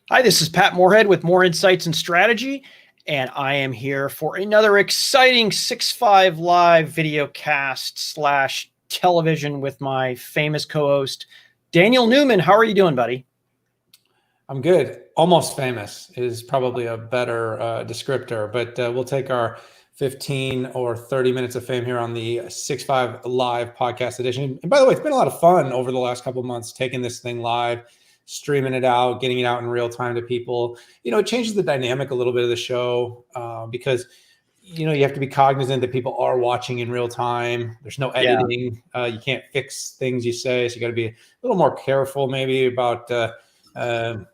Hi, this is Pat Moorhead with More Insights and Strategy, and I am here for another exciting 6.5 live video cast slash television with my famous co-host, Daniel Newman. How are you doing, buddy? I'm good. Almost famous is probably a better descriptor, but we'll take our 15 or 30 minutes of fame here on the 6.5 live podcast edition. And by the way, it's been a lot of fun over the last couple of months, taking this thing live, streaming it out, getting it out in real time to people. It changes the dynamic a little bit of the show because, you have to be cognizant that people are watching in real time. There's no editing. You can't fix things you say. So you got to be a little more careful maybe about, how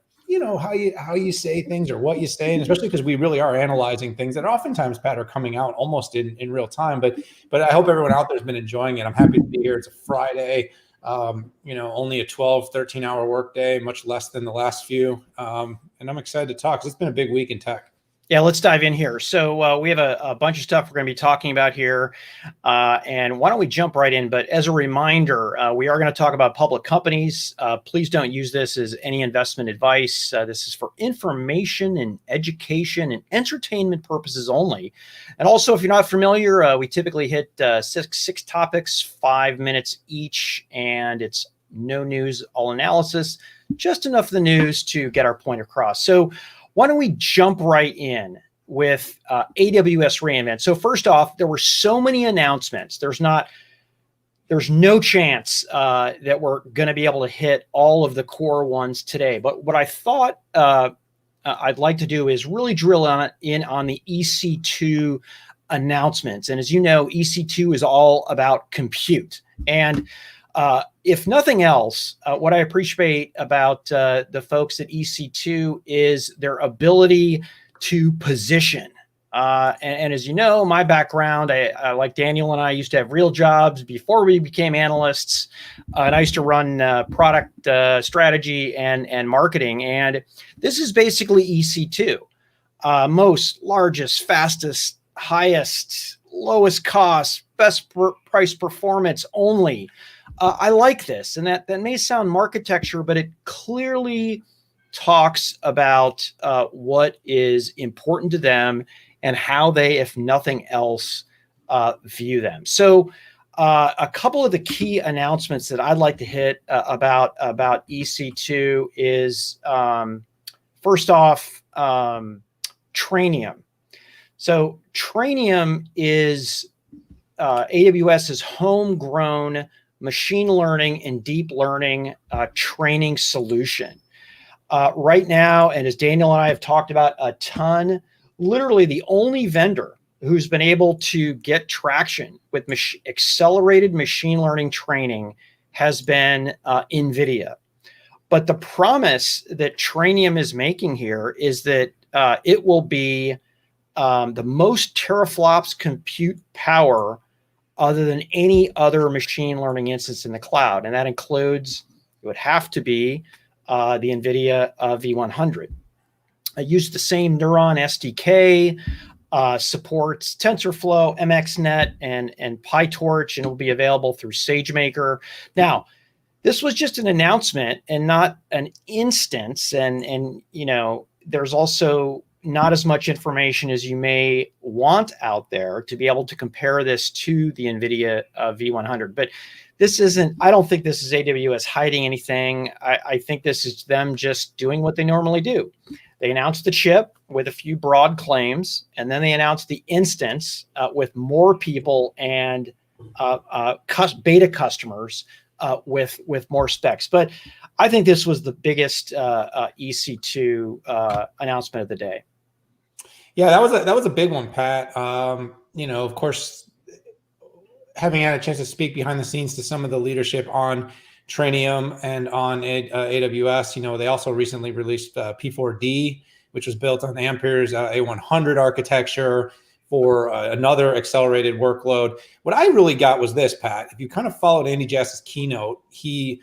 you say things or what you say, and especially because we really are analyzing things that oftentimes, Pat, are coming out almost in real time. But I hope everyone out there has been enjoying it. I'm happy to be here. It's a Friday, only a 12, 13-hour workday, much less than the last few. And I'm excited to talk because it's been a big week in tech. Yeah, let's dive in here. So we have a bunch of stuff we're going to be talking about here. And why don't we jump right in? But as a reminder, we are going to talk about public companies. Please don't use this as any investment advice. This is for information and education and entertainment purposes only. And also, if you're not familiar, we typically hit six topics, 5 minutes each. And it's no news, all analysis, just enough of the news to get our point across. So why don't we jump right in with AWS reInvent? So first off, there were so many announcements. There's no chance that we're going to be able to hit all of the core ones today. But what I thought I'd like to do is really drill in on the EC2 announcements. And as you know, EC2 is all about compute. And if nothing else, what I appreciate about the folks at EC2 is their ability to position. And as you know, my background, I like Daniel and I used to have real jobs before we became analysts. And I used to run product strategy and marketing. And this is basically EC2. Most, largest, fastest, highest, lowest cost, best price performance only. I like this, and that may sound marketecture, but it clearly talks about what is important to them and how they, if nothing else, view them. So a couple of the key announcements that I'd like to hit about EC2 is, first off, Trainium. So Trainium is AWS's homegrown machine learning and deep learning training solution. Right now, and as Daniel and I have talked about a ton, literally the only vendor who's been able to get traction with accelerated machine learning training has been NVIDIA. But the promise that Trainium is making here is that it will be the most teraflops compute power other than any other machine learning instance in the cloud. And that includes, it would have to be the NVIDIA V100. It uses the same Neuron SDK, supports TensorFlow, MXNet, and PyTorch, and it will be available through SageMaker. Now, this was just an announcement and not an instance. And there's also not as much information as you may want out there to be able to compare this to the NVIDIA V100. But I don't think this is AWS hiding anything. I think this is them just doing what they normally do. They announced the chip with a few broad claims, and then they announced the instance with more people and beta customers with more specs. But I think this was the biggest EC2 announcement of the day. Yeah, that was a big one, Pat. Of course, having had a chance to speak behind the scenes to some of the leadership on Trainium and on AWS, they also recently released P4D, which was built on Ampere's A100 architecture for another accelerated workload. What I really got was this, Pat. If you kind of followed Andy Jass's keynote, he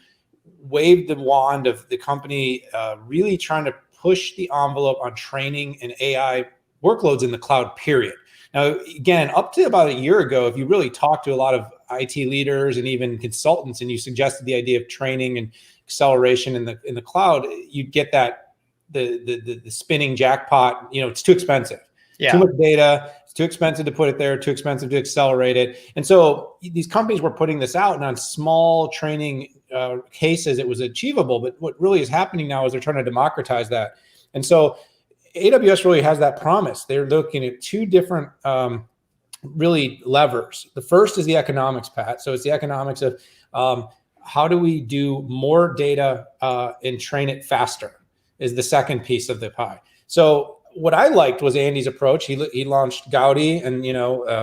waved the wand of the company really trying to push the envelope on training and AI workloads in the cloud, period. Now, again, up to about a year ago, if you really talked to a lot of IT leaders and even consultants, and you suggested the idea of training and acceleration in the cloud, you'd get that the spinning jackpot. It's too expensive. Yeah. Too much data. It's too expensive to put it there. Too expensive to accelerate it. And so these companies were putting this out, and on small training cases, it was achievable. But what really is happening now is they're trying to democratize that. And so AWS really has that promise. They're looking at two different really levers. The first is the economics, Pat. So it's the economics of how do we do more data and train it faster is the second piece of the pie. So what I liked was Andy's approach. He launched Gaudi and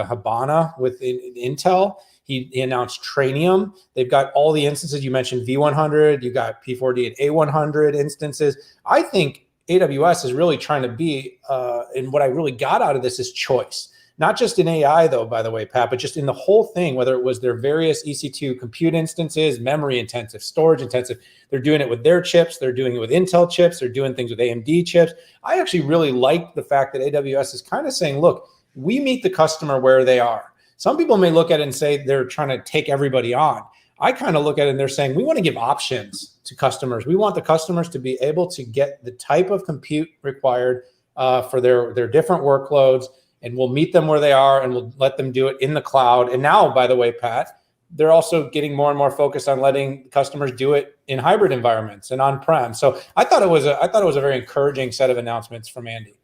Habana with Intel. He announced Trainium. They've got all the instances you mentioned, V100. You got P4D and A100 instances. I think AWS is really trying to be, and what I really got out of this is choice. Not just in AI, though, by the way, Pat, but just in the whole thing, whether it was their various EC2 compute instances, memory intensive, storage intensive. They're doing it with their chips. They're doing it with Intel chips. They're doing things with AMD chips. I actually really like the fact that AWS is kind of saying, look, we meet the customer where they are. Some people may look at it and say they're trying to take everybody on. I kind of look at it and they're saying, we want to give options to customers. We want the customers to be able to get the type of compute required for their different workloads. And we'll meet them where they are, and we'll let them do it in the cloud. And now, by the way, Pat, they're also getting more and more focused on letting customers do it in hybrid environments and on-prem. So I thought it was a very encouraging set of announcements from Andy.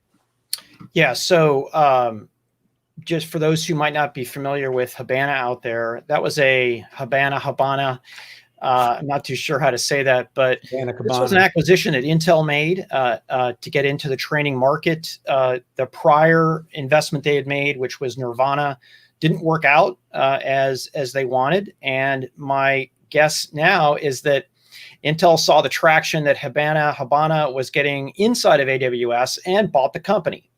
Yeah. So just for those who might not be familiar with Habana out there, that was a Habana. I'm not too sure how to say that, but this was an acquisition that Intel made to get into the training market. The prior investment they had made, which was Nirvana, didn't work out as they wanted. And my guess now is that Intel saw the traction that Habana was getting inside of AWS and bought the company.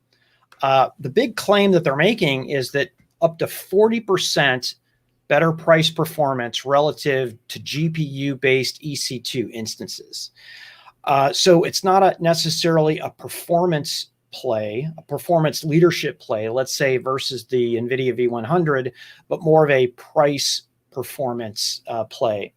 The big claim that they're making is that up to 40% better price performance relative to GPU-based EC2 instances. So it's not necessarily a performance play, a performance leadership play, let's say, versus the NVIDIA V100, but more of a price performance play.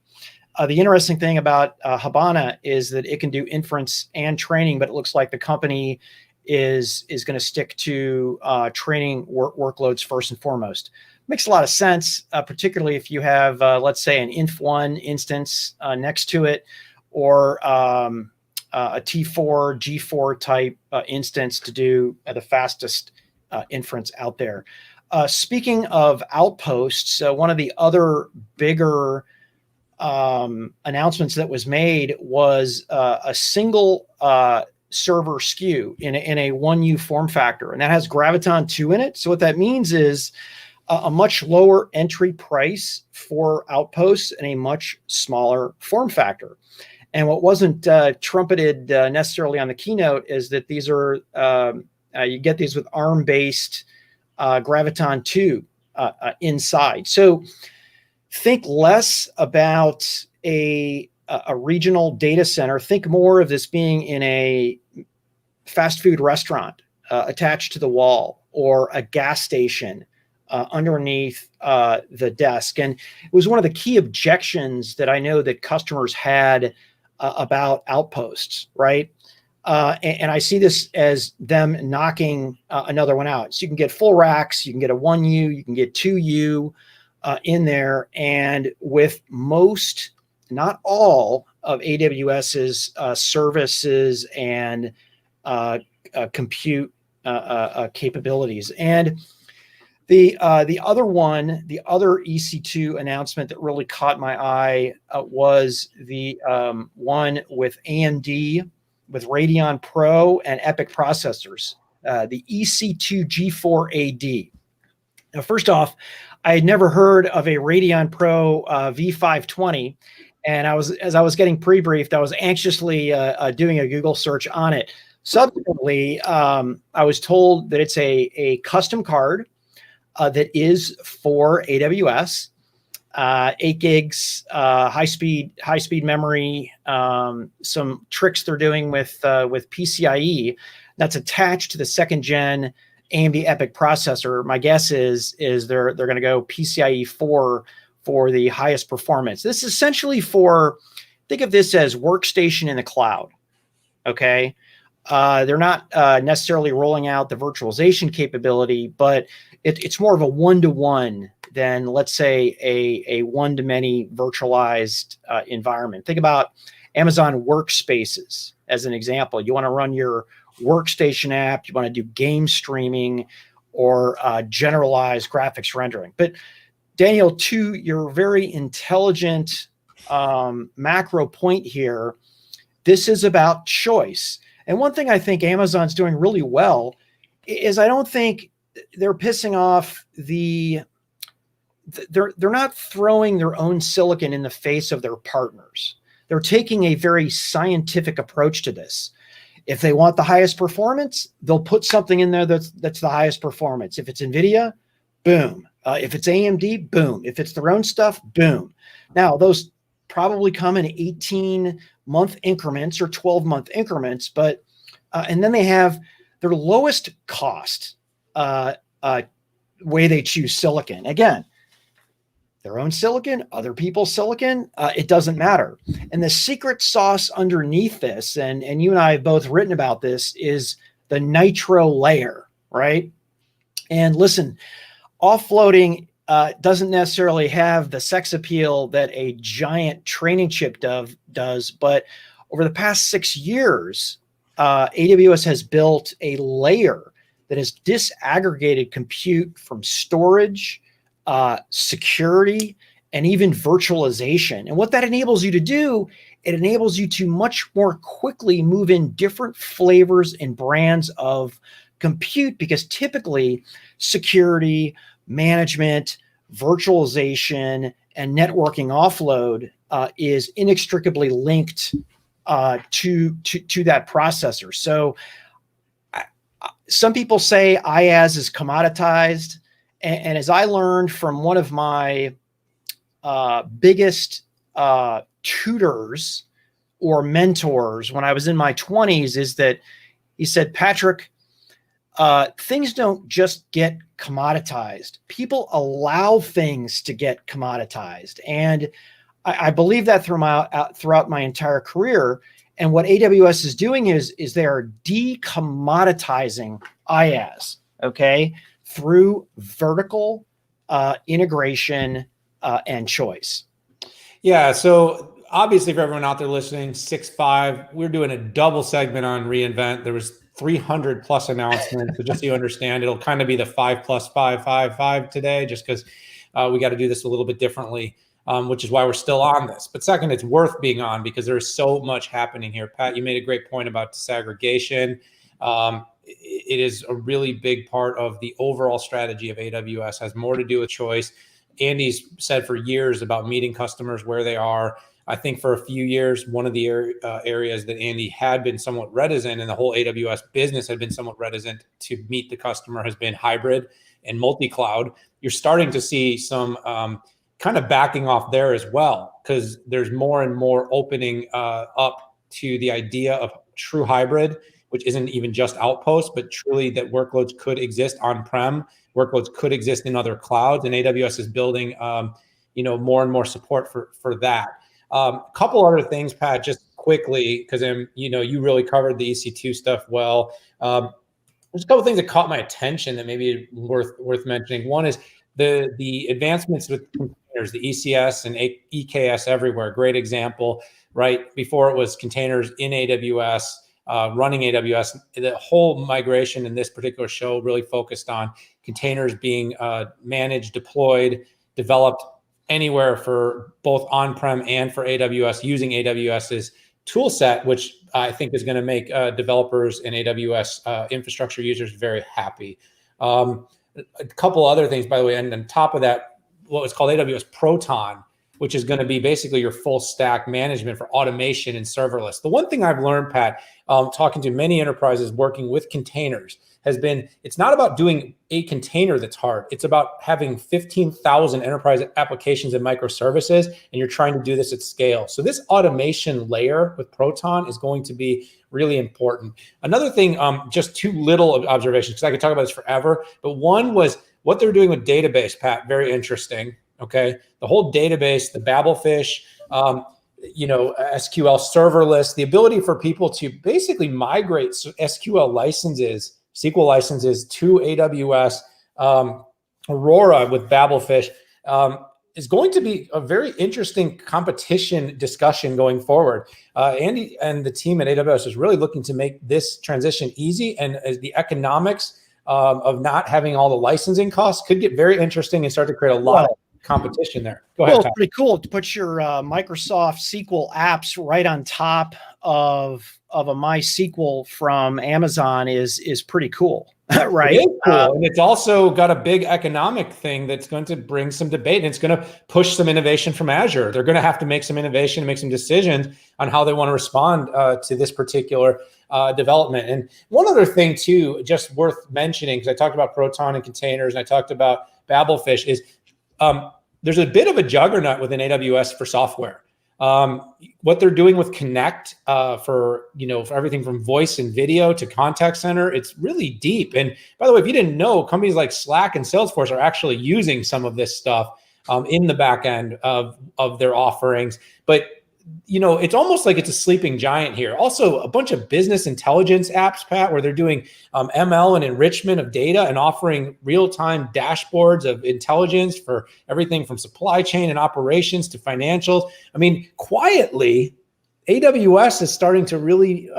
The interesting thing about Habana is that it can do inference and training, but it looks like the company is going to stick to training workloads first and foremost. Makes a lot of sense, particularly if you have, let's say, an Inf1 instance next to it, or a T4, G4 type instance to do the fastest inference out there. Speaking of outposts, one of the other bigger announcements that was made was a single server SKU in a 1U form factor, and that has Graviton 2 in it. So what that means is a much lower entry price for Outposts and a much smaller form factor. And what wasn't trumpeted necessarily on the keynote is that these are, you get these with ARM-based Graviton 2 inside. So think less about a regional data center. Think more of this being in a fast food restaurant attached to the wall, or a gas station underneath the desk. And it was one of the key objections that I know that customers had about Outposts, right? And I see this as them knocking another one out. So you can get full racks, you can get a 1U, you can get 2U in there. And with most, not all, of AWS's services and compute capabilities. And the other one, the other EC2 announcement that really caught my eye was the one with AMD, with Radeon Pro and EPYC processors, the EC2 G4AD. Now, first off, I had never heard of a Radeon Pro V520, and as I was getting pre-briefed, I was anxiously doing a Google search on it. Subsequently, I was told that it's a custom card that is for AWS, 8 gigs, high speed memory, some tricks they're doing with PCIe that's attached to the second gen AMD EPYC processor. My guess is they're going to go PCIe 4 for the highest performance. This is essentially think of this as workstation in the cloud. Okay. They're not necessarily rolling out the virtualization capability, but it's more of a one-to-one than, let's say, a one-to-many virtualized environment. Think about Amazon Workspaces as an example. You want to run your workstation app, you want to do game streaming or generalized graphics rendering. But Daniel, to your very intelligent macro point here, this is about choice. And one thing I think Amazon's doing really well is I don't think they're pissing off they're not throwing their own silicon in the face of their partners. They're taking a very scientific approach to this. If they want the highest performance, they'll put something in there that's the highest performance. If it's NVIDIA, boom. If it's AMD, boom. If it's their own stuff, boom. Now, those probably come in 18-month increments or 12-month increments, but and then they have their lowest cost way they choose silicon. Again, their own silicon, other people's silicon, it doesn't matter. And the secret sauce underneath this, and you and I have both written about this, is the Nitro Layer, right? And listen, offloading doesn't necessarily have the sex appeal that a giant training chip does, but over the past 6 years, AWS has built a layer that has disaggregated compute from storage, security, and even virtualization. And what that enables you to do, it enables you to much more quickly move in different flavors and brands of compute, because typically security, management, virtualization, and networking offload is inextricably linked to that processor. So some people say IaaS is commoditized. And as I learned from one of my biggest tutors or mentors when I was in my 20s, is that he said, Patrick, things don't just get commoditized. People allow things to get commoditized. And I believe that throughout my entire career. And what AWS is doing is they are decommoditizing IaaS, okay, through vertical integration and choice. Yeah. So obviously, for everyone out there listening, 6.5, we're doing a double segment on reInvent. There was 300 plus announcements. So just so you understand, it'll kind of be the 5 plus 5, 5, 5 today, just because we got to do this a little bit differently, which is why we're still on this. But second, it's worth being on because there's so much happening here. Pat, you made a great point about disaggregation. It is a really big part of the overall strategy of AWS, has more to do with choice. Andy's said for years about meeting customers where they are. I think for a few years, one of the areas that Andy had been somewhat reticent, and the whole AWS business had been somewhat reticent to meet the customer, has been hybrid and multi-cloud. You're starting to see some kind of backing off there as well, because there's more and more opening up to the idea of true hybrid, which isn't even just Outposts, but truly that workloads could exist on-prem, workloads could exist in other clouds, and AWS is building, more and more support for that. A couple other things, Pat, just quickly, because you really covered the EC2 stuff well. There's a couple of things that caught my attention that maybe worth mentioning. One is the advancements with containers, the ECS and EKS everywhere. Great example, right? Before it was containers in AWS. Running AWS, the whole migration in this particular show really focused on containers being managed, deployed, developed anywhere for both on-prem and for AWS, using AWS's tool set, which I think is going to make developers and AWS infrastructure users very happy. A couple other things, by the way, and on top of that, what was called AWS Proton, which is going to be basically your full stack management for automation and serverless. The one thing I've learned, Pat, talking to many enterprises working with containers, has been it's not about doing a container that's hard. It's about having 15,000 enterprise applications and microservices, and you're trying to do this at scale. So this automation layer with Proton is going to be really important. Another thing, just two little observations, because I could talk about this forever, but one was what they're doing with database, Pat, very interesting. Okay, the whole database, the Babelfish, SQL serverless, the ability for people to basically migrate SQL licenses, SQL licenses to AWS, Aurora with Babelfish, is going to be a very interesting competition discussion going forward. Andy and the team at AWS is really looking to make this transition easy, and as the economics of not having all the licensing costs could get very interesting and start to create a lot of competition there. Go ahead, Well, it's Pat. pretty cool to put your Microsoft SQL apps right on top of a MySQL from Amazon is pretty cool, right? It is cool. And it's also got a big economic thing that's going to bring some debate, and it's going to push some innovation from Azure. They're going to have to make some innovation and make some decisions on how they want to respond to this particular development. And one other thing too, just worth mentioning, because I talked about Proton and containers and I talked about Babelfish, is there's a bit of a juggernaut within AWS for software. What they're doing with Connect for everything from voice and video to contact center, it's really deep. And by the way, if you didn't know, companies like Slack and Salesforce are actually using some of this stuff in the back end of their offerings. But it's almost like it's a sleeping giant here. Also, a bunch of business intelligence apps, Pat, where they're doing ML and enrichment of data and offering real-time dashboards of intelligence for everything from supply chain and operations to financials. I mean, quietly, AWS is starting to really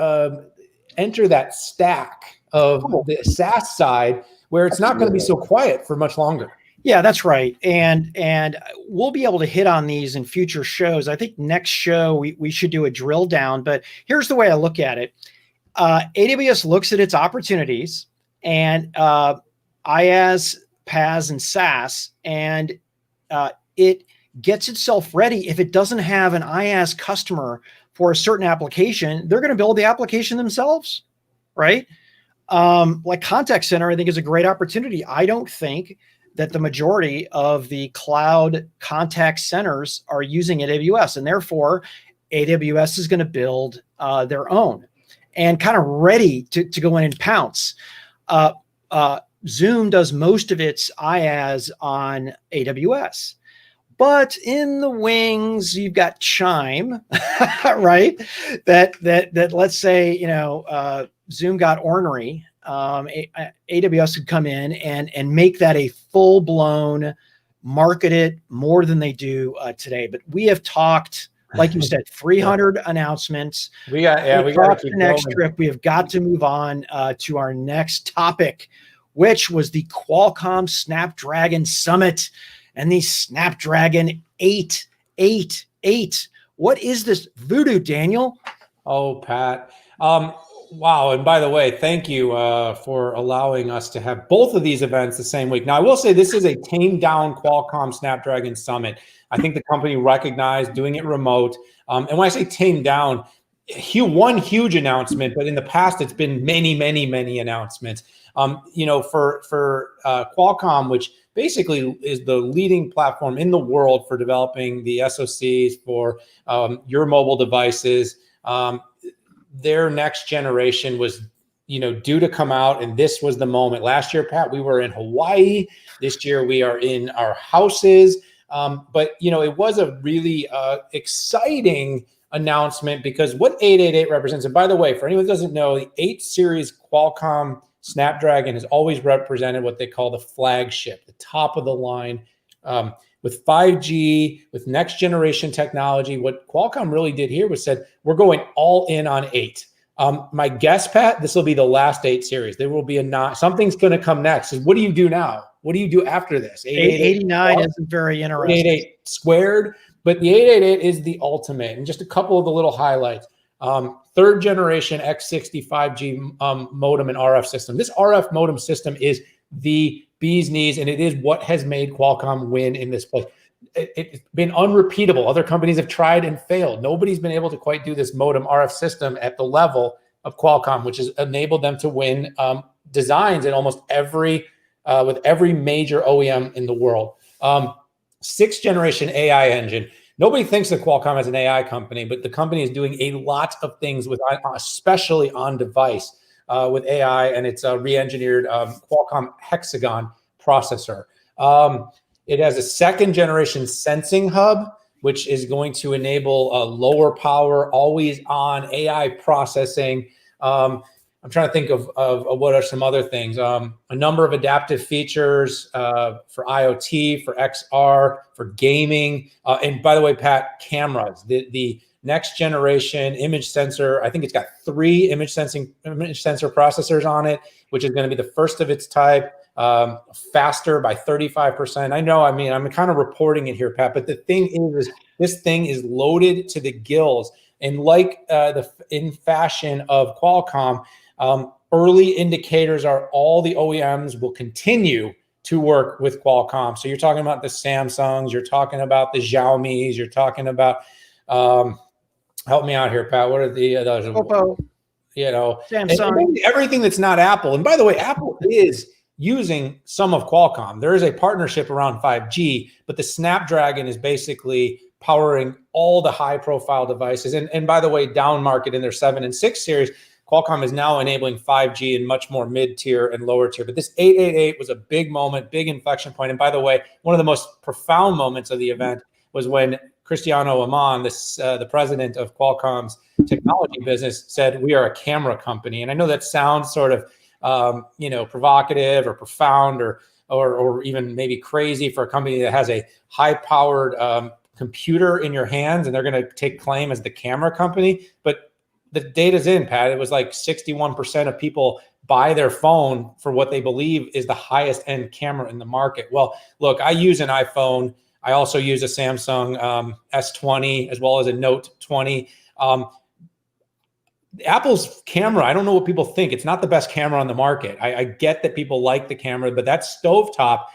enter that stack of the SaaS side where it's not going to be so quiet for much longer. Yeah, that's right. And we'll be able to hit on these in future shows. I think next show we should do a drill down, but here's the way I look at it. AWS looks at its opportunities and IaaS, PaaS, and SaaS, and it gets itself ready. If it doesn't have an IaaS customer for a certain application, they're going to build the application themselves, right? Like contact center, I think is a great opportunity. I don't think that the majority of the cloud contact centers are using AWS, and therefore AWS is going to build their own and kind of ready to go in and pounce. Zoom does most of its IaaS on AWS, but in the wings, you've got Chime, right? That let's say, Zoom got ornery. AWS could come in and make that a full-blown, market it more than they do today. But we have talked, like you said, 300 announcements. We got to keep the next going. trip. We have got to move on to our next topic, which was the Qualcomm Snapdragon Summit and the Snapdragon 888. What is this voodoo, Daniel? Oh, Pat. Wow. And by the way, thank you for allowing us to have both of these events the same week. Now, I will say this is a tamed down Qualcomm Snapdragon Summit. I think the company recognized doing it remote. And when I say tamed down, one huge announcement, but in the past, it's been many, many, many announcements. For Qualcomm, which basically is the leading platform in the world for developing the SoCs for your mobile devices. Their next generation was, due to come out, and this was the moment. Last year, Pat, we were in Hawaii. This year, we are in our houses. But it was a really exciting announcement because what 888 represents, and by the way, for anyone who doesn't know, the 8 series Qualcomm Snapdragon has always represented what they call the flagship, the top of the line. With 5G, with next generation technology, what Qualcomm really did here was said, we're going all in on 8. My guess, Pat, this will be the last 8 series. There will be something's going to come next. What do you do now? What do you do after this? 889 isn't very interesting. 888 squared, but the 888 is the ultimate. And just a couple of the little highlights. 3rd generation X60 5G modem and RF system. This RF modem system is the bee's knees, and it is what has made Qualcomm win in this place. It's been unrepeatable. Other companies have tried and failed. Nobody's been able to quite do this modem RF system at the level of Qualcomm, which has enabled them to win designs in almost with every major OEM in the world. 6th generation AI engine. Nobody thinks that Qualcomm is an AI company, but the company is doing a lot of things especially on device. With AI, and it's a re-engineered Qualcomm Hexagon processor. It has a 2nd generation sensing hub which is going to enable lower power, always on AI processing. I'm trying to think of what are some other things. A number of adaptive features for IoT, for XR, for gaming. And by the way, Pat, cameras. The next generation image sensor, I think it's got 3 image sensor processors on it, which is going to be the first of its type, faster by 35%. I know, I mean, I'm kind of reporting it here, Pat, but the thing is this thing is loaded to the gills. And like in fashion of Qualcomm, early indicators are all the OEMs will continue to work with Qualcomm. So you're talking about the Samsungs, you're talking about the Xiaomis, you're talking about, help me out here, Pat. What are the others? Oppo, you know, Samsung, and everything that's not Apple. And by the way, Apple is using some of Qualcomm. There is a partnership around 5G, but the Snapdragon is basically powering all the high profile devices. And by the way, down market in their 7 and 6 series, Qualcomm is now enabling 5G in much more mid-tier and lower tier. But this 888 was a big moment, big inflection point. And by the way, one of the most profound moments of the event was when Cristiano Amon, the president of Qualcomm's technology business, said, "We are a camera company." And I know that sounds sort of provocative or profound or even maybe crazy for a company that has a high-powered computer in your hands, and they're going to take claim as the camera company. But the data's in, Pat. It was like 61% of people buy their phone for what they believe is the highest end camera in the market. Well, look, I use an iPhone. I also use a Samsung S20 as well as a Note 20. Apple's camera, I don't know what people think. It's not the best camera on the market. I get that people like the camera, but that's stovetop.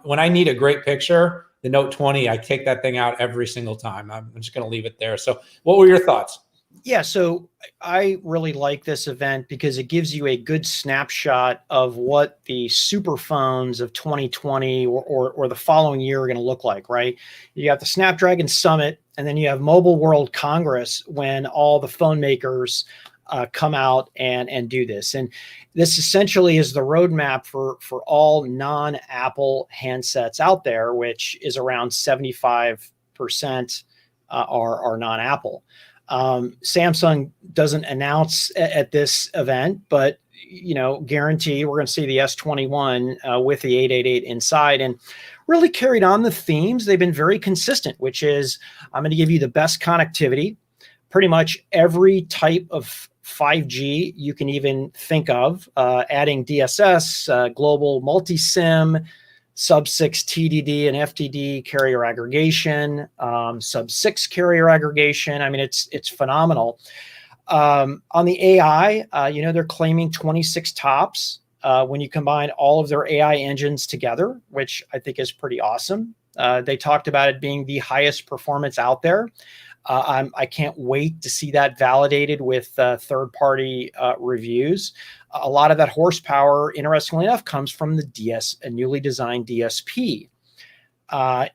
When I need a great picture, the Note 20, I take that thing out every single time. I'm just going to leave it there. So what were your thoughts? Yeah, so I really like this event because it gives you a good snapshot of what the super phones of 2020 or the following year are going to look like, right? You got the Snapdragon Summit, and then you have Mobile World Congress when all the phone makers come out and do this. And this essentially is the roadmap for all non-Apple handsets out there, which is around 75% are non-Apple. Samsung doesn't announce at this event, but guarantee we're going to see the S21 with the 888 inside, and really carried on the themes. They've been very consistent, which is I'm going to give you the best connectivity, pretty much every type of 5G you can even think of, adding DSS, global multi-SIM, sub-6 TDD and FDD carrier aggregation, sub-6 carrier aggregation. I mean, it's phenomenal. On the AI, they're claiming 26 TOPS when you combine all of their AI engines together, which I think is pretty awesome. They talked about it being the highest performance out there. I can't wait to see that validated with third-party reviews. A lot of that horsepower, interestingly enough, comes from the a newly designed DSP,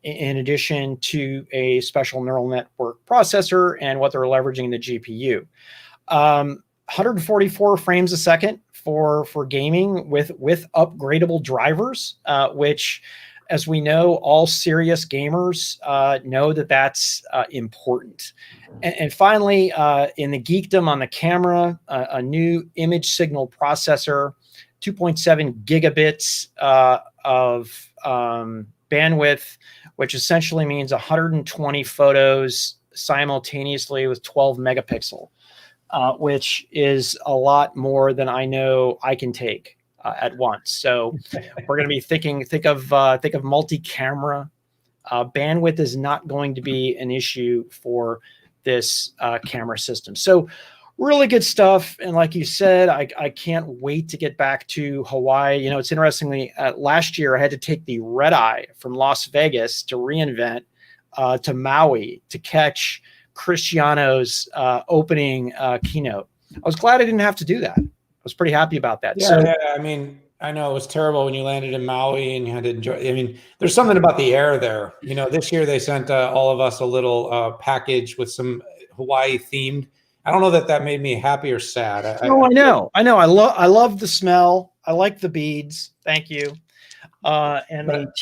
in addition to a special neural network processor and what they're leveraging in the GPU. 144 frames a second for gaming with upgradable drivers, which, as we know, all serious gamers know that's important. And finally, in the geekdom on the camera, a new image signal processor, 2.7 gigabits of bandwidth, which essentially means 120 photos simultaneously with 12 megapixel, which is a lot more than I know I can take at once. So we're going to be think of multi-camera. Bandwidth is not going to be an issue for this camera system. So really good stuff. And like you said, I can't wait to get back to Hawaii. It's interestingly, last year I had to take the red eye from Las Vegas to reInvent to Maui to catch Cristiano's opening keynote. I was glad I didn't have to do that. I was pretty happy about that. Yeah, I mean, I know it was terrible when you landed in Maui and you had to enjoy. I mean, there's something about the air there. This year they sent all of us a little package with some Hawaii themed. I don't know that made me happy or sad. I know. I love the smell. I like the beads. Thank you. And the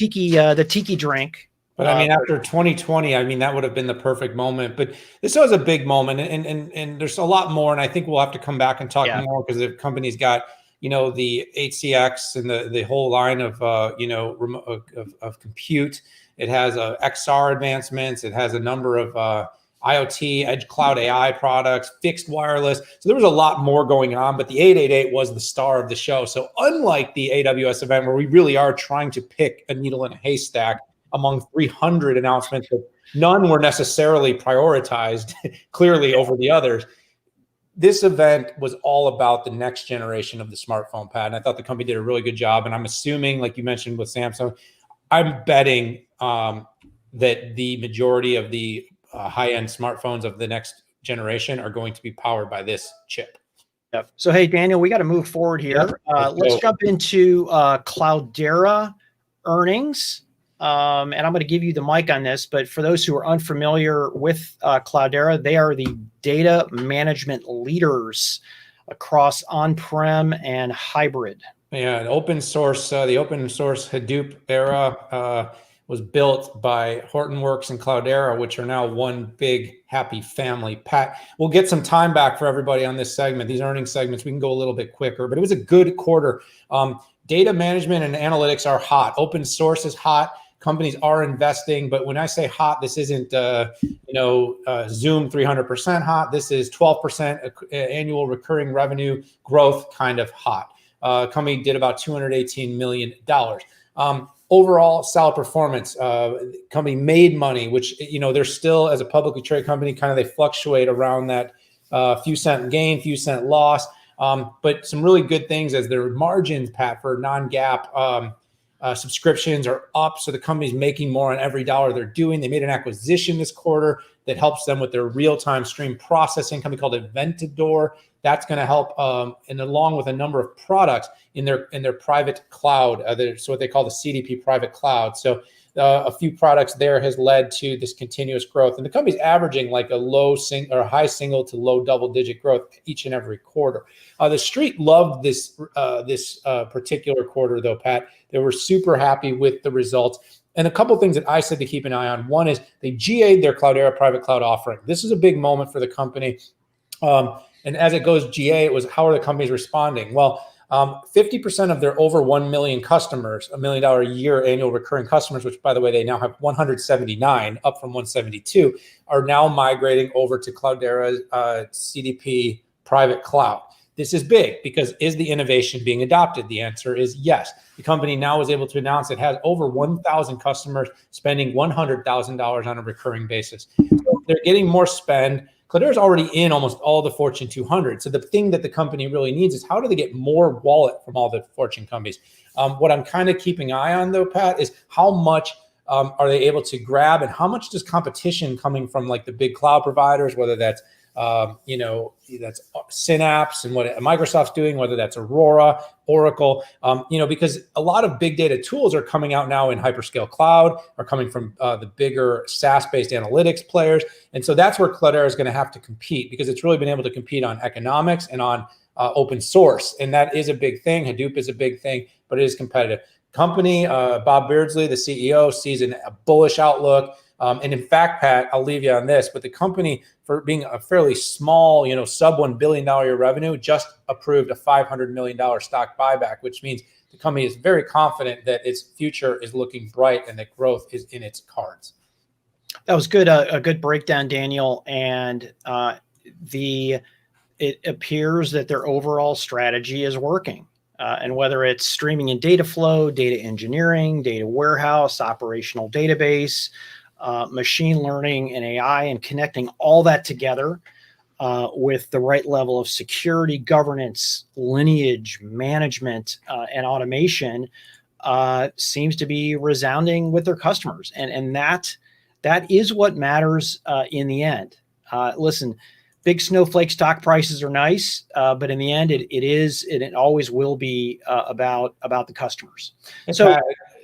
tiki drink. But I mean, after 2020, I mean, that would have been the perfect moment. But this was a big moment, and there's a lot more. And I think we'll have to come back and talk more because the company's got, you know, the HCX and the whole line of of compute. It has XR advancements. It has a number of IoT, edge cloud AI products, fixed wireless. So there was a lot more going on, but the 888 was the star of the show. So unlike the AWS event, where we really are trying to pick a needle in a haystack among 300 announcements, that none were necessarily prioritized clearly over the others, this event was all about the next generation of the smartphone, Pat. And I thought the company did a really good job. And I'm assuming, like you mentioned with Samsung, I'm betting that the majority of the high-end smartphones of the next generation are going to be powered by this chip. Yep. So, hey, Daniel, we got to move forward here. Let's jump into Cloudera earnings. And I'm going to give you the mic on this, but for those who are unfamiliar with Cloudera, they are the data management leaders across on-prem and hybrid. Yeah, open source, the open source Hadoop era was built by Hortonworks and Cloudera, which are now one big happy family. Pat, we'll get some time back for everybody on this segment. These earnings segments, we can go a little bit quicker, but it was a good quarter. Data management and analytics are hot. Open source is hot. Companies are investing, but when I say hot, this isn't Zoom 300% hot. This is 12% annual recurring revenue growth kind of hot. Company did about $218 million. Overall, solid performance. Company made money, which, you know, they're still, as a publicly traded company, kind of they fluctuate around that few cent gain, few cent loss. But some really good things as their margins, Pat, for non-GAAP subscriptions are up. So the company's making more on every dollar they're doing. They made an acquisition this quarter that helps them with their real-time stream processing company called Inventador. That's going to help, and along with a number of products in their private cloud. So what they call the CDP private cloud. So a few products there has led to this continuous growth, and the company's averaging like a high single to low double-digit growth each and every quarter. The street loved this particular quarter, though, Pat. They were super happy with the results. And a couple of things that I said to keep an eye on. One is they GA'd their Cloudera private cloud offering. This is a big moment for the company. And as it goes GA, it was how are the companies responding? Well, 50% of their over 1 million customers, $1 million a year annual recurring customers, which, by the way, they now have 179, up from 172, are now migrating over to Cloudera's CDP private cloud. This is big because is the innovation being adopted? The answer is yes. The company now is able to announce it has over 1,000 customers spending $100,000 on a recurring basis. So they're getting more spend. Cloudera is already in almost all the Fortune 200. So the thing that the company really needs is how do they get more wallet from all the Fortune companies? What I'm kind of keeping an eye on, though, Pat, is how much are they able to grab, and how much does competition coming from like the big cloud providers, whether that's that's Synapse and what Microsoft's doing, whether that's Aurora, Oracle, because a lot of big data tools are coming out now in hyperscale cloud, are coming from the bigger SaaS-based analytics players. And so that's where Cloudera is going to have to compete, because it's really been able to compete on economics and on open source. And that is a big thing. Hadoop is a big thing, but it is competitive. Company, Bob Beardsley, the CEO, sees a bullish outlook. And in fact, Pat, I'll leave you on this, but the company, for being a fairly small, sub $1 billion year revenue, just approved a $500 million stock buyback, which means the company is very confident that its future is looking bright and that growth is in its cards. That was good. A good breakdown, Daniel. And it appears that their overall strategy is working. And whether it's streaming and data flow, data engineering, data warehouse, operational database, machine learning and AI, and connecting all that together with the right level of security, governance, lineage, management, and automation seems to be resounding with their customers. And that is what matters in the end. Listen, big snowflake stock prices are nice, but in the end, it always will be about the customers. So.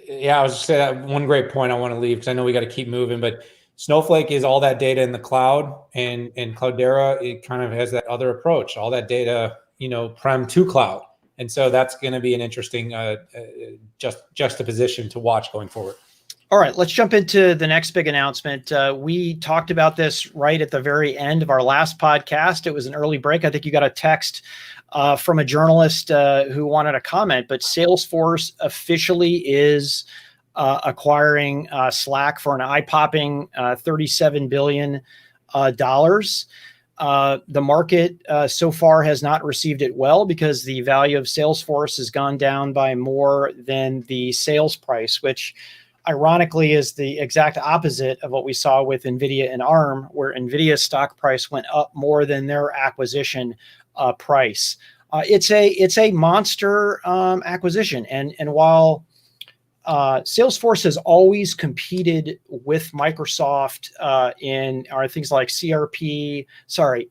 Yeah, I was just saying that one great point I want to leave because I know we got to keep moving, but Snowflake is all that data in the cloud, and Cloudera, it kind of has that other approach, all that data, prem to cloud. And so that's going to be an interesting juxtaposition to watch going forward. All right, let's jump into the next big announcement. We talked about this right at the very end of our last podcast. It was an early break. I think you got a text from a journalist who wanted a comment, but Salesforce officially is acquiring Slack for an eye-popping $37 billion. The market so far has not received it well because the value of Salesforce has gone down by more than the sales price, which ironically is the exact opposite of what we saw with NVIDIA and ARM, where NVIDIA's stock price went up more than their acquisition price. It's a monster acquisition, and while Salesforce has always competed with Microsoft in things like ERP, CRM.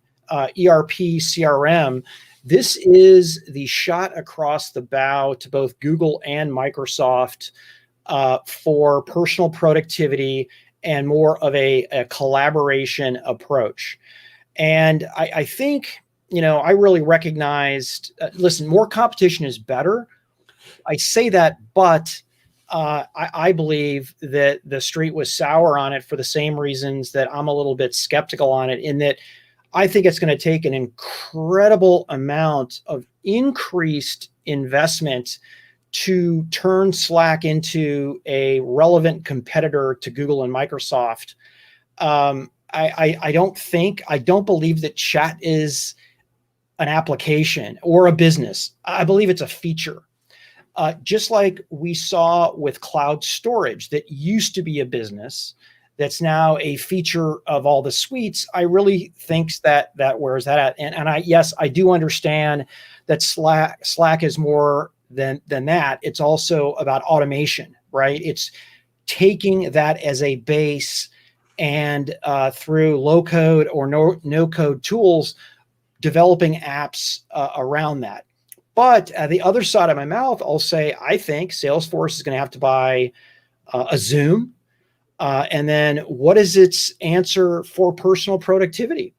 This is the shot across the bow to both Google and Microsoft for personal productivity and more of a collaboration approach. And I think, I really recognized, listen, more competition is better. I say that, but I believe that the street was sour on it for the same reasons that I'm a little bit skeptical on it, in that I think it's going to take an incredible amount of increased investment to turn Slack into a relevant competitor to Google and Microsoft. I don't believe that chat is an application or a business. I believe it's a feature. Just like we saw with cloud storage that used to be a business, that's now a feature of all the suites. I really think that where's that at? And I do understand that Slack is more than that. It's also about automation, right? It's taking that as a base and through low code or no code tools, developing apps around that. But at the other side of my mouth, I'll say, I think Salesforce is going to have to buy a Zoom. And then what is its answer for personal productivity?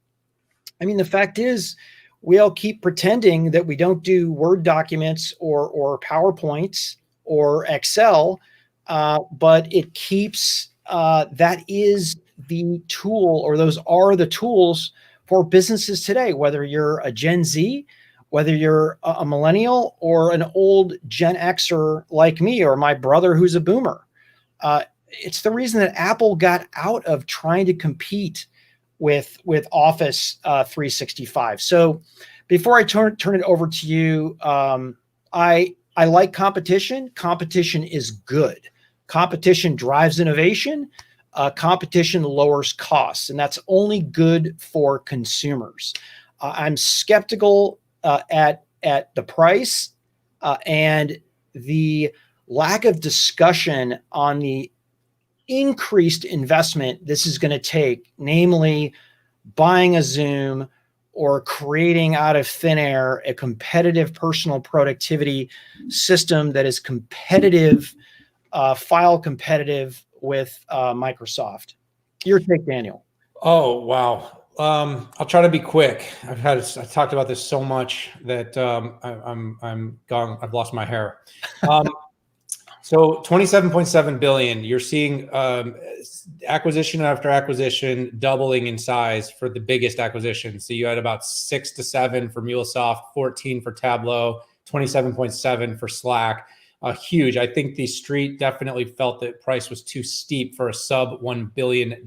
I mean, the fact is, we all keep pretending that we don't do Word documents or PowerPoints or Excel, but it keeps, that is the tool, or those are the tools for businesses today, whether you're a Gen Z, whether you're a millennial or an old Gen Xer like me, or my brother who's a boomer. It's the reason that Apple got out of trying to compete with Office 365. So before I turn it over to you, I like competition. Competition is good. Competition drives innovation. Competition lowers costs, and that's only good for consumers. I'm skeptical at the price and the lack of discussion on the increased investment this is going to take, namely buying a Zoom or creating out of thin air a competitive personal productivity system that is competitive, file competitive with Microsoft. Your take, Daniel. Oh, wow. I'll try to be quick. I've talked about this so much that I'm gone. I've lost my hair. So 27.7 billion, you're seeing acquisition after acquisition doubling in size for the biggest acquisition. So you had about 6 to 7 for MuleSoft, 14 for Tableau, 27.7 for Slack. Huge. I think the street definitely felt that price was too steep for a sub $1 billion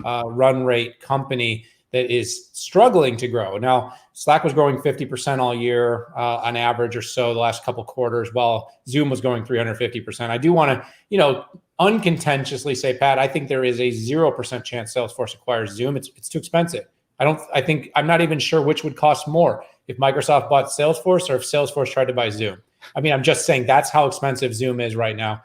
run rate company that is struggling to grow. Now, Slack was growing 50% all year on average or so the last couple quarters, while Zoom was going 350%. I do want to, uncontentiously say, Pat, I think there is a 0% chance Salesforce acquires Zoom. It's too expensive. I'm not even sure which would cost more, if Microsoft bought Salesforce or if Salesforce tried to buy Zoom. I mean, I'm just saying that's how expensive Zoom is right now.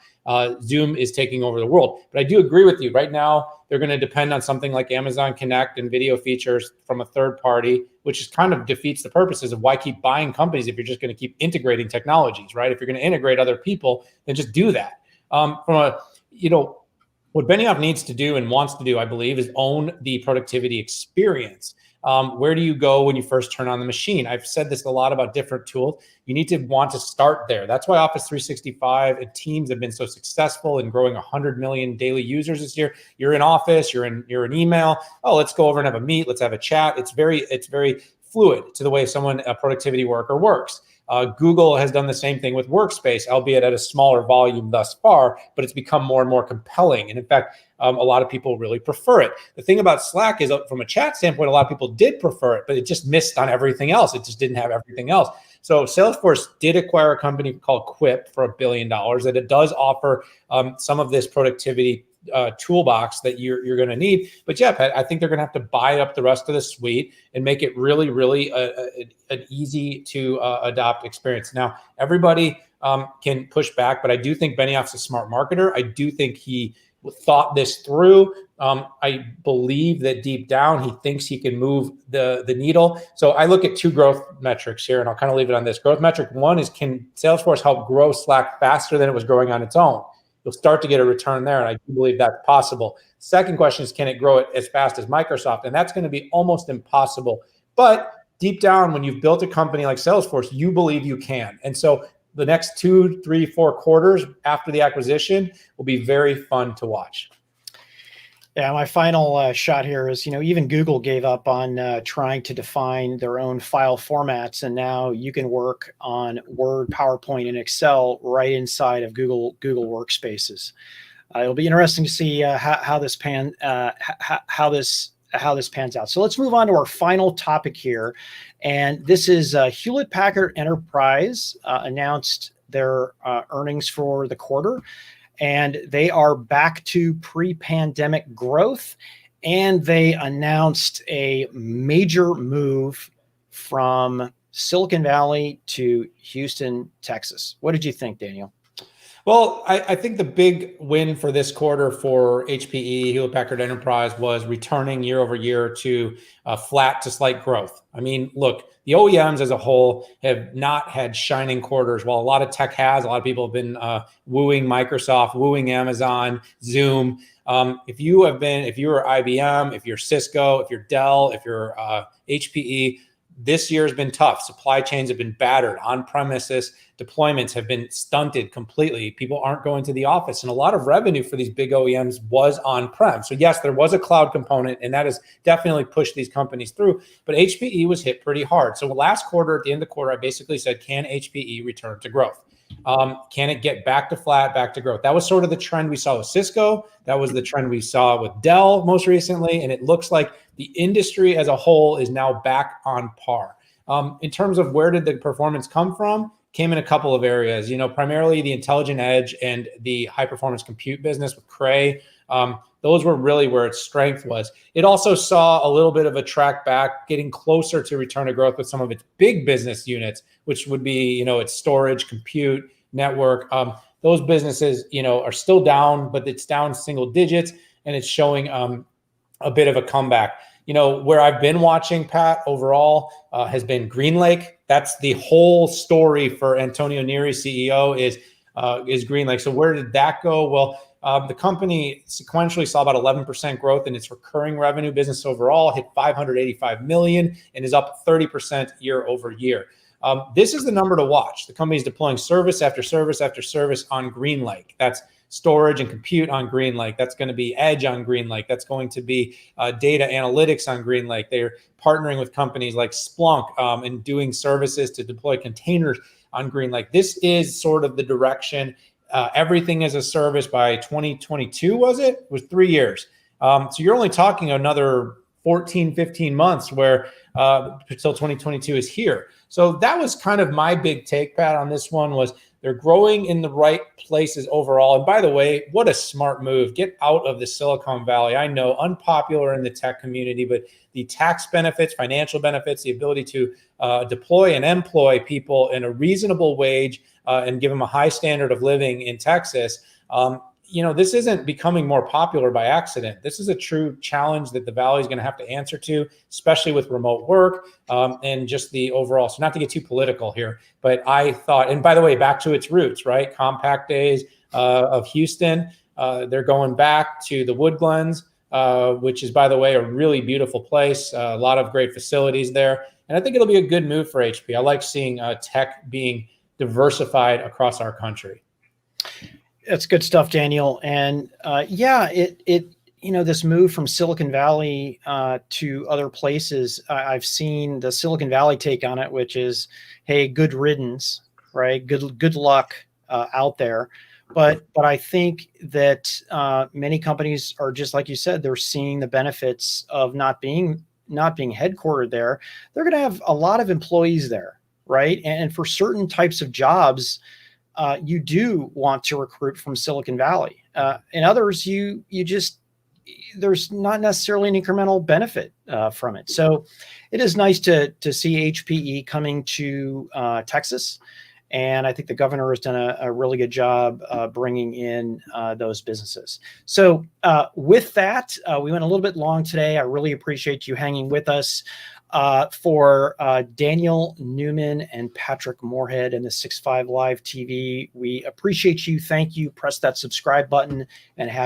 Zoom is taking over the world. But I do agree with you. Right now, they're going to depend on something like Amazon Connect and video features from a third party, which kind of defeats the purposes of why keep buying companies if you're just going to keep integrating technologies, right? If you're going to integrate other people, then just do that. What Benioff needs to do and wants to do, I believe, is own the productivity experience. Where do you go when you first turn on the machine? I've said this a lot about different tools. You need to want to start there. That's why Office 365 and Teams have been so successful in growing 100 million daily users this year. You're in Office, you're in email. Oh, let's go over and have a meet. Let's have a chat. It's very fluid to the way someone, a productivity worker, works. Google has done the same thing with Workspace, albeit at a smaller volume thus far, but it's become more and more compelling. And in fact, a lot of people really prefer it. The thing about Slack is, from a chat standpoint, a lot of people did prefer it, but it just missed on everything else. It just didn't have everything else. So Salesforce did acquire a company called Quip for $1 billion, that it does offer some of this productivity toolbox that you're going to need. But yeah, Pat, I think they're going to have to buy up the rest of the suite and make it really an easy to adopt experience. Now, everybody can push back, but I do think Benioff's a smart marketer. I do think he thought this through. I believe that deep down he thinks he can move the needle. So I look at two growth metrics here, and I'll kind of leave it on this. Growth metric one is, can Salesforce help grow Slack faster than it was growing on its own? You'll start to get a return there, and I do believe that's possible. Second question is, can it grow it as fast as Microsoft? And that's going to be almost impossible. But deep down, when you've built a company like Salesforce, you believe you can. And so the next 2, 3, 4 quarters after the acquisition will be very fun to watch. Yeah, my final shot here is, even Google gave up on trying to define their own file formats, and now you can work on Word, PowerPoint, and Excel right inside of Google Workspaces. It'll be interesting to see how this pans out. So let's move on to our final topic here, and this is Hewlett Packard Enterprise announced their earnings for the quarter. And they are back to pre-pandemic growth, and they announced a major move from Silicon Valley to Houston, Texas. What did you think, Daniel? Well, I think the big win for this quarter for HPE, Hewlett Packard Enterprise, was returning year over year to flat to slight growth. I mean, look, the OEMs as a whole have not had shining quarters. While a lot of tech has, a lot of people have been wooing Microsoft, wooing Amazon, Zoom. If you were IBM, if you're Cisco, if you're Dell, if you're HPE, this year has been tough. Supply chains have been battered. On-premises deployments have been stunted completely. People aren't going to the office. And a lot of revenue for these big OEMs was on-prem. So yes, there was a cloud component, and that has definitely pushed these companies through. But HPE was hit pretty hard. So last quarter, at the end of the quarter, I basically said, can HPE return to growth? Can it get back to flat, back to growth? That was sort of the trend we saw with Cisco. That was the trend we saw with Dell most recently. And it looks like the industry as a whole is now back on par. In terms of where did the performance come from, came in a couple of areas, primarily the intelligent edge and the high performance compute business with Cray. Those were really where its strength was. It also saw a little bit of a track back, getting closer to return to growth with some of its big business units, which would be, its storage, compute, network. Those businesses, are still down, but it's down single digits, and it's showing a bit of a comeback. Where I've been watching, Pat, overall has been GreenLake. That's the whole story for Antonio Neri, CEO, is GreenLake. So where did that go? Well, the company sequentially saw about 11% growth in its recurring revenue business overall, hit $585 million, and is up 30% year over year. This is the number to watch. The company is deploying service after service after service on GreenLake. That's storage and compute on GreenLake. That's going to be edge on GreenLake. That's going to be data analytics on GreenLake. They're partnering with companies like Splunk and doing services to deploy containers on GreenLake. This is sort of the direction. Everything as a service by 2022, was it? It was 3 years. So you're only talking another 14, 15 months where until 2022 is here. So that was kind of my big take, Pat, on this one, was they're growing in the right places overall. And by the way, what a smart move. Get out of the Silicon Valley. I know, unpopular in the tech community, but the tax benefits, financial benefits, the ability to deploy and employ people in a reasonable wage and give them a high standard of living in Texas. This isn't becoming more popular by accident. This is a true challenge that the Valley is going to have to answer to, especially with remote work and just the overall. So not to get too political here, but I thought, and by the way, back to its roots, right? Compact days of Houston, they're going back to the Woodlands. which is, by the way, a really beautiful place. A lot of great facilities there. And I think it'll be a good move for HP. I like seeing tech being diversified across our country. That's good stuff, Daniel. And yeah, this move from Silicon Valley to other places, I've seen the Silicon Valley take on it, which is, hey, good riddance, right? Good luck out there. But I think that many companies are just like you said, they're seeing the benefits of not being headquartered there. They're going to have a lot of employees there, right? And for certain types of jobs, you do want to recruit from Silicon Valley. In others, there's not necessarily an incremental benefit from it. So it is nice to see HPE coming to Texas. And I think the governor has done a really good job bringing in those businesses. So with that, we went a little bit long today. I really appreciate you hanging with us. For Daniel Newman and Patrick Moorhead and the 6.5 Live TV, we appreciate you. Thank you. Press that subscribe button and have